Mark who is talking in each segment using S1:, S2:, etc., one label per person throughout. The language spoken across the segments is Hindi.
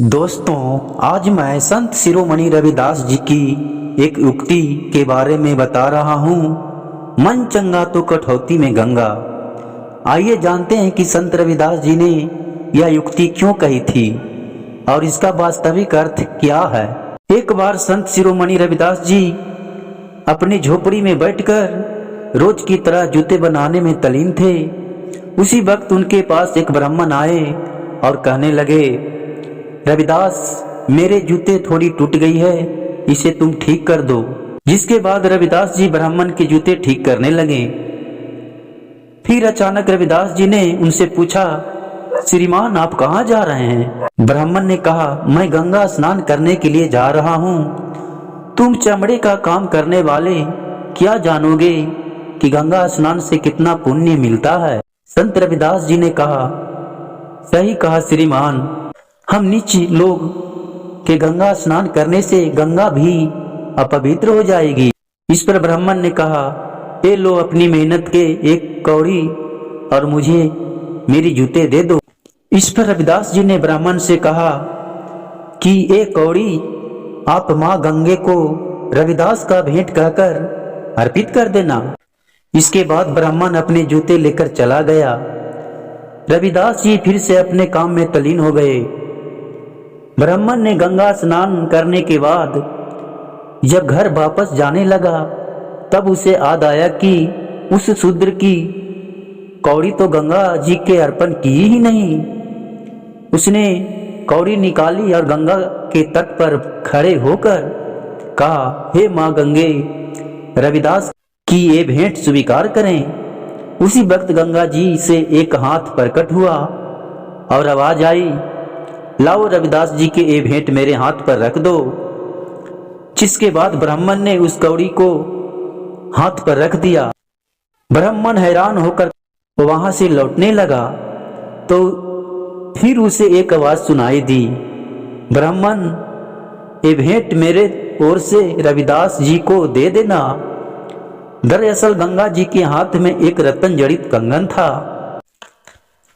S1: दोस्तों, आज मैं संत शिरोमणि रविदास जी की एक उक्ति के बारे में बता रहा हूँ। मन चंगा तो कठौती में गंगा। आइए जानते हैं कि संत रविदास जी ने यह उक्ति क्यों कही थी और इसका वास्तविक अर्थ क्या है। एक बार संत शिरोमणि रविदास जी अपनी झोपड़ी में बैठकर रोज की तरह जूते बनाने में तल्लीन थे। उसी वक्त उनके पास एक ब्राह्मण आए और कहने लगे, रविदास, मेरे जूते थोड़ी टूट गई है, इसे तुम ठीक कर दो। जिसके बाद रविदास जी ब्राह्मण के जूते ठीक करने लगे। फिर अचानक रविदास जी ने उनसे पूछा, श्रीमान आप कहाँ जा रहे हैं? ब्राह्मण ने कहा, मैं गंगा स्नान करने के लिए जा रहा हूँ। तुम चमड़े का काम करने वाले क्या जानोगे कि गंगा स्नान से कितना पुण्य मिलता है। संत रविदास जी ने कहा, सही कहा श्रीमान, हम नीच लोग के गंगा स्नान करने से गंगा भी अपवित्र हो जाएगी। इस पर ब्राह्मण ने कहा, ये लो अपनी मेहनत के एक कौड़ी और मुझे मेरी जूते दे दो। इस पर रविदास जी ने ब्राह्मण से कहा कि ये कौड़ी आप माँ गंगे को रविदास का भेंट कहकर अर्पित कर देना। इसके बाद ब्राह्मण अपने जूते लेकर चला गया। रविदास जी फिर से अपने काम में तल्लीन हो गए। ब्राह्मण ने गंगा स्नान करने के बाद जब घर वापस जाने लगा तब उसे याद आया कि उस शूद्र की कौड़ी तो गंगा जी के अर्पण की ही नहीं। उसने कौड़ी निकाली और गंगा के तट पर खड़े होकर कहा, हे माँ गंगे, रविदास की ये भेंट स्वीकार करें। उसी वक्त गंगा जी से एक हाथ प्रकट हुआ और आवाज आई, लाओ रविदास जी के ये भेंट मेरे हाथ पर रख दो। जिसके बाद ब्राह्मण ने उस कौड़ी को हाथ पर रख दिया। ब्राह्मण हैरान होकर वहां से लौटने लगा तो फिर उसे एक आवाज सुनाई दी, ब्राह्मण, ये भेंट मेरे ओर से रविदास जी को दे देना। दरअसल गंगा जी के हाथ में एक रत्न जड़ित कंगन था।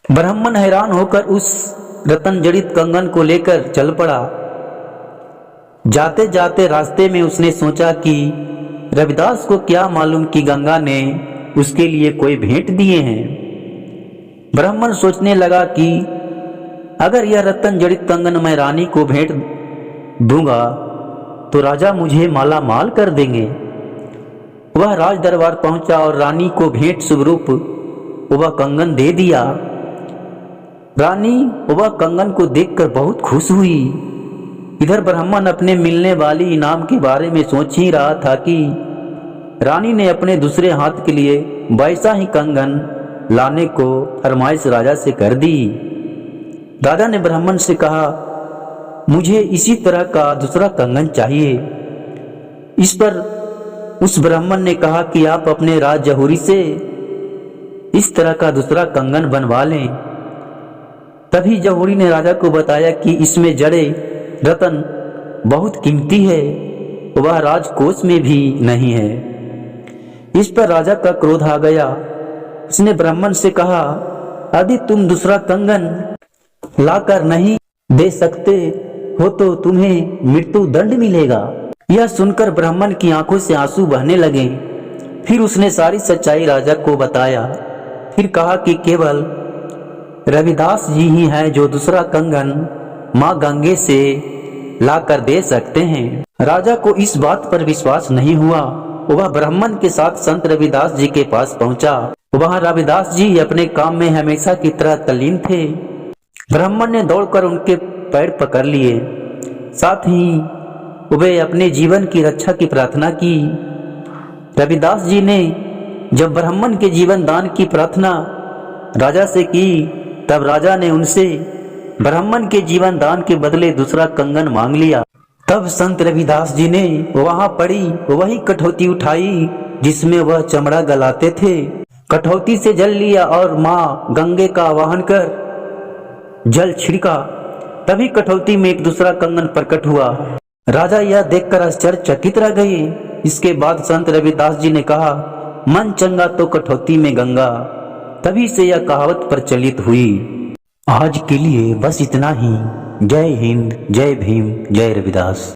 S1: ब्राह्मण हैरान होकर उस रत्न जड़ित कंगन को लेकर चल पड़ा। जाते जाते रास्ते में उसने सोचा कि रविदास को क्या मालूम कि गंगा ने उसके लिए कोई भेंट दिए हैं। ब्राह्मण सोचने लगा कि अगर यह रत्न जड़ित कंगन मैं रानी को भेंट दूंगा तो राजा मुझे माला माल कर देंगे। वह राज दरबार पहुंचा और रानी को भेंट स्वरूप वह कंगन दे दिया। रानी वह कंगन को देखकर बहुत खुश हुई। इधर ब्राह्मण अपने मिलने वाली इनाम के बारे में सोच ही रहा था कि रानी ने अपने दूसरे हाथ के लिए वैसा ही कंगन लाने को फरमाइश राजा से कर दी। राजा ने ब्राह्मण से कहा, मुझे इसी तरह का दूसरा कंगन चाहिए। इस पर उस ब्राह्मण ने कहा कि आप अपने राज जहूरी से इस तरह का दूसरा कंगन बनवा लें। तभी जहूरी ने राजा को बताया कि इसमें जड़े रतन बहुत कीमती है, वह राजकोष में भी नहीं है। इस पर राजा का क्रोध आ गया। उसने ब्राह्मण से कहा, यदि तुम दूसरा कंगन लाकर नहीं दे सकते हो तो तुम्हें मृत्यु दंड मिलेगा। यह सुनकर ब्राह्मण की आंखों से आंसू बहने लगे। फिर उसने सारी सच्चाई राजा को बताया। फिर कहा कि केवल रविदास जी ही हैं जो दूसरा कंगन माँ गंगे से लाकर दे सकते हैं। राजा को इस बात पर विश्वास नहीं हुआ। वह ब्राह्मण के साथ संत रविदास जी के पास पहुंचा। वहां रविदास जी अपने काम में हमेशा की तरह तल्लीन थे। ब्राह्मण ने दौड़कर उनके पैर पकड़ लिए, साथ ही वे अपने जीवन की रक्षा की प्रार्थना की। रविदास जी ने जब ब्राह्मण के जीवन दान की प्रार्थना राजा से की तब राजा ने उनसे ब्राह्मण के जीवन दान के बदले दूसरा कंगन मांग लिया। तब संत रविदास जी ने वहां पड़ी वही कठौती उठाई जिसमें वह चमड़ा गलाते थे। कठौती से जल लिया और माँ गंगे का आवाहन कर जल छिड़का। तभी कठौती में एक दूसरा कंगन प्रकट हुआ। राजा यह देखकर आश्चर्यचकित रह गए। इसके बाद संत रविदास जी ने कहा, मन चंगा तो कठौती में गंगा। तभी से यह कहावत प्रचलित हुई। आज के लिए बस इतना ही। जय हिंद, जय भीम, जय रविदास।